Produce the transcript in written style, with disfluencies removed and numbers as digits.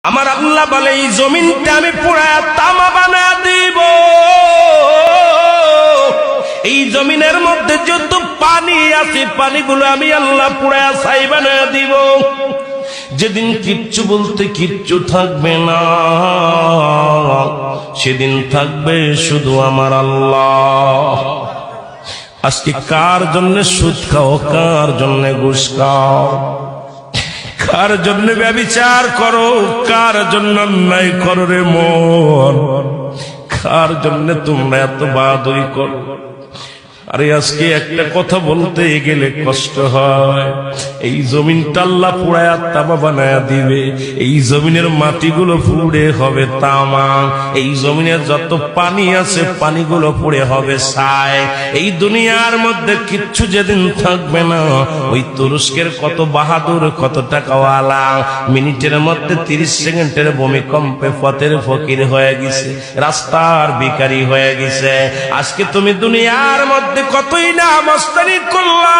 আমার আল্লাহ বলে এই জমিনটা আমি পুরায়া তামা বানা দিব। এই জমিনের মধ্যে যত পানি আছে পানিগুলো আমি আল্লাহ পুরায়া ছাই বানা দিব। যেদিন কিচ্ছু বলতে কিচ্ছু থাকবে না, সেদিন থাকবে শুধু আমার আল্লাহ। আজকে কার জন্য সুদ খাও, কার জন্য ঘুষ খাও, কার জন্য ব্যভিচার করো, কার জন্য অন্যায় করো রে মন, কার জন্য তোমরা এত বাহাদুরি করো? আরে আজকে একটা কথা বলতে গেলে কষ্ট হয়। এই জমিনটা আল্লাহ পুরায়া তামা বানায়া দিবে। এই জমিনের মাটিগুলো পুড়ে হবে তামা। এই জমিনের যত পানি আছে পানিগুলো পুড়ে হবে ছাই। এই দুনিয়ার মধ্যে কিচ্ছু যেদিন থাকবে না, ওই তুরস্কের কত বাহাদুর, কত টাকাওয়ালা মিনিটের মধ্যে 30 সেকেন্ডের ভূমিকম্পে পথের ফকির হয়ে গেছে, রাস্তার ভিখারি হয়ে গেছে। আজকে তুমি দুনিয়ার মধ্যে কতই না মস্তানি করলা।